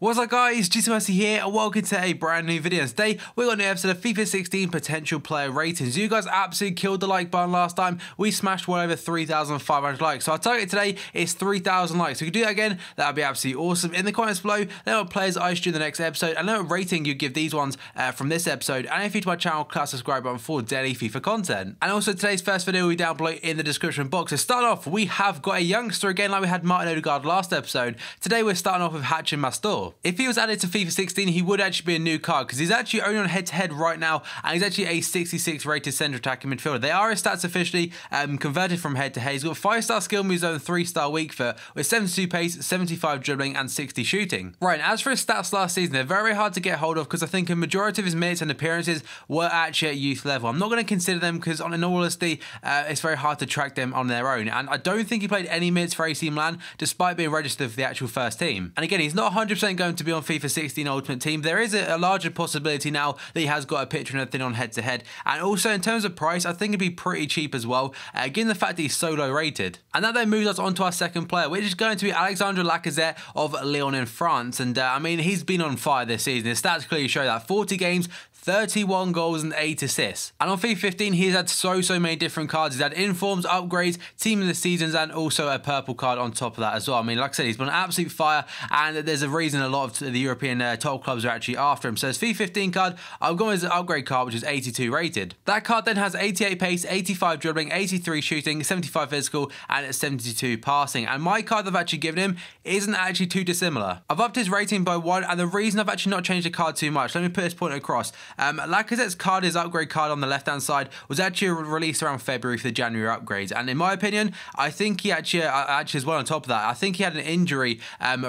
What's up guys, Messi here and welcome to a brand new video. Today we got a new episode of FIFA 16 potential player ratings. You guys absolutely killed the like button last time. We smashed well over 3,500 likes. So our target today is 3,000 likes. If we could do that again, that would be absolutely awesome. In the comments below, let me know what players I should do in the next episode and let me know what rating you give these ones from this episode. And if you're to my channel, click that subscribe button for daily FIFA content. And also today's first video will be down below in the description box. So start off, we have got a youngster again like we had Martin Odegaard last episode. Today we're starting off with ØDEGAARD Mastour. If he was added to FIFA 16, he would actually be a new card because he's actually only on head-to-head right now and he's actually a 66 rated centre attacking midfielder. They are his stats officially converted from head-to-head. He's got 5-star skill moves and 3-star weak foot with 72 pace, 75 dribbling and 60 shooting. Right, and as for his stats last season, they're very hard to get hold of because I think a majority of his minutes and appearances were actually at youth level. I'm not going to consider them because in all honesty, it's very hard to track them on their own. And I don't think he played any minutes for AC Milan despite being registered for the actual first team. And again, he's not 100% going to be on FIFA 16 Ultimate Team. There is a larger possibility now that he has got a picture and everything on head-to-head. And also in terms of price, I think it'd be pretty cheap as well, given the fact that he's so low rated. And that then moves us on to our second player, which is going to be LACAZETTE of Lyon in France. And I mean, he's been on fire this season. His stats clearly show that. 40 games, 31 goals and 8 assists. And on FIFA 15, he's had so many different cards. He's had informs, upgrades, team of the seasons, and also a purple card on top of that as well. I mean, like I said, he's been an absolute fire, and there's a reason a lot of the European top clubs are actually after him. So his FIFA 15 card, I've gone as an upgrade card, which is 82 rated. That card then has 88 pace, 85 dribbling, 83 shooting, 75 physical, and 72 passing. And my card I've actually given him isn't actually too dissimilar. I've upped his rating by 1, and the reason I've actually not changed the card too much, let me put this point across. Lacazette's card, his upgrade card on the left-hand side, was actually released around February for the January upgrades. And in my opinion, I think he actually as well on top of that, I think he had an injury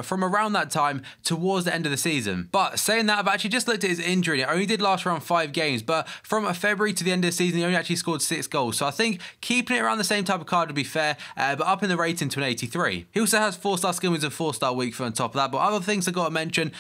from around that time towards the end of the season. But saying that, I've actually just looked at his injury. It only did last around 5 games, but from February to the end of the season, he only actually scored 6 goals. So I think keeping it around the same type of card would be fair, but upping the rating to an 83. He also has 4-star skill moves and 4-star weak foot on top of that. But other things I've got to mention,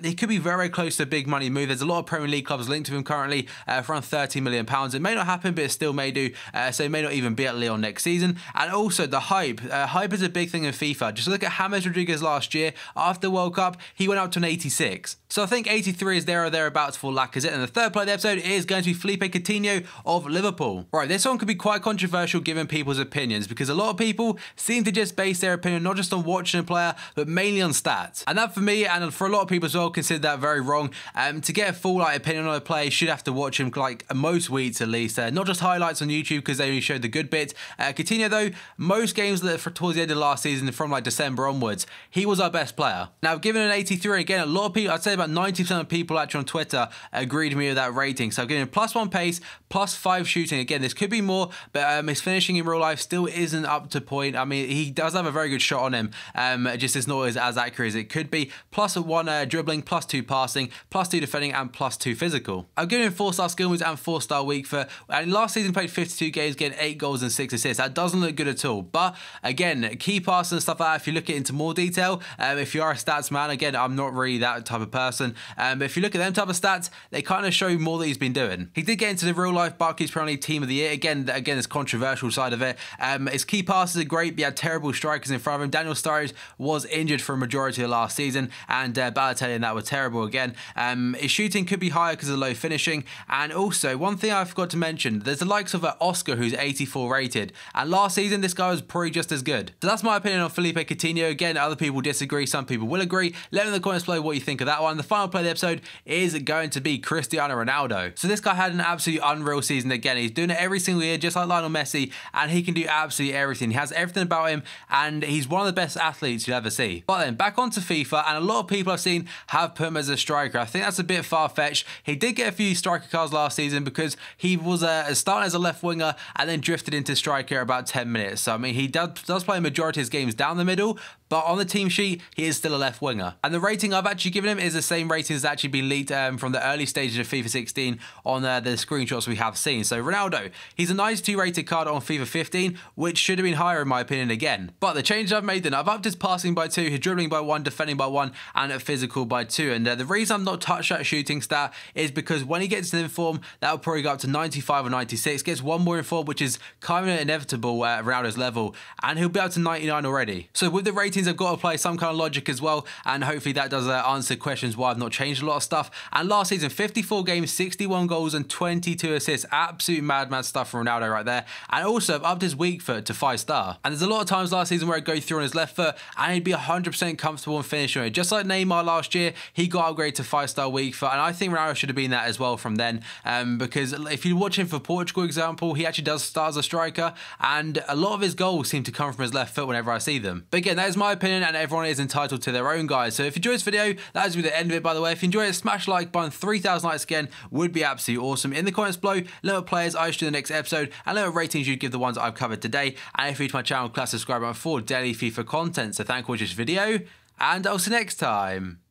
he could be very close to a big money move. There's a lot of Premier League clubs linked to him currently for around £30 million. It may not happen, but it still may do. So he may not even be at Lyon next season. And also the hype. Hype is a big thing in FIFA. Just look at James Rodriguez last year. After the World Cup, he went up to an 86. So I think 83 is there or thereabouts for Lacazette. And the third player of the episode is going to be Felipe Coutinho of Liverpool. Right, this one could be quite controversial given people's opinions because a lot of people seem to just base their opinion not just on watching a player, but mainly on stats. And that for me, and for a lot of people as well, consider that very wrong. To get a full opinion on a player, you should have to watch him like most weeks at least, not just highlights on YouTube because they only showed the good bits. Coutinho though, most games towards the end of last season from like December onwards, he was our best player. Now given an 83, again a lot of people, I'd say about 90% of people actually on Twitter agreed with me with that rating. So I've given him +1 pace, +5 shooting. Again, this could be more, but his finishing in real life still isn't up to point. I mean, he does have a very good shot on him, just it's not as accurate as it could be. +1 dribbling, +2 passing, +2 defending, and +2 physical. I've given him 4-star skill moves and 4-star weak foot. And last season played 52 games, getting 8 goals and 6 assists. That doesn't look good at all. But again, key passes and stuff like that, if you look at it into more detail, if you are a stats man, again, I'm not really that type of person. But if you look at them type of stats, they kind of show more that he's been doing. He did get into the real life Barclays Premier League Team of the Year. Again, this controversial side of it. His key passes are great. He had terrible strikers in front of him. Daniel Sturridge was injured for a majority of last season, and Balotelli and that were terrible again. His shooting could be higher because of low finishing. And also, one thing I forgot to mention, there's the likes of Oscar, who's 84 rated. And last season, this guy was probably just as good. So that's my opinion on Felipe Coutinho. Again, other people disagree. Some people will agree. Let me know in the comments below what you think of that one. The final player of the episode is going to be Cristiano Ronaldo. So this guy had an absolutely unreal season again. He's doing it every single year, just like Lionel Messi, and he can do absolutely everything. He has everything about him, and he's one of the best athletes you'll ever see. But then, back onto FIFA, and a lot of people I've seen have put him as a striker. I think that's a bit far-fetched. He did get a few striker cards last season because he was starting as a left winger and then drifted into striker about 10 minutes. So I mean, he does play a majority of his games down the middle, but on the team sheet, he is still a left winger. And the rating I've actually given him is the same rating that's actually been leaked from the early stages of FIFA 16 on the screenshots we have seen. So Ronaldo, he's a 92 rated card on FIFA 15, which should have been higher in my opinion again. But the changes I've made then, I've upped his passing by 2, his dribbling by 1, defending by 1, and physical by 2. And the reason I've not touched that shooting stat is because when he gets in form, that'll probably go up to 95 or 96. Gets one more in form, which is kind of inevitable at Ronaldo's level, and he'll be up to 99 already. So with the rating means I've got to apply some kind of logic as well, and hopefully that does answer questions why I've not changed a lot of stuff. And last season, 54 games, 61 goals and 22 assists. Absolute madman stuff from Ronaldo right there. And also I've upped his weak foot to 5-star. And there's a lot of times last season where I'd go through on his left foot and he'd be 100% comfortable in finishing it. Just like Neymar last year, he got upgraded to 5-star weak foot, and I think Ronaldo should have been that as well from then, because if you watch him for Portugal example, he actually does start as a striker, and a lot of his goals seem to come from his left foot whenever I see them. But again, that is my opinion, and everyone is entitled to their own, guys. So if you enjoyed this video, that is the end of it, by the way. If you enjoyed it, smash the like button. 3,000 likes again would be absolutely awesome. In the comments below, let what players I should do in the next episode, and let what ratings you'd give the ones I've covered today. And if you're new to my channel, click that subscribe button for daily FIFA content. So thank you for watching this video, and I'll see you next time.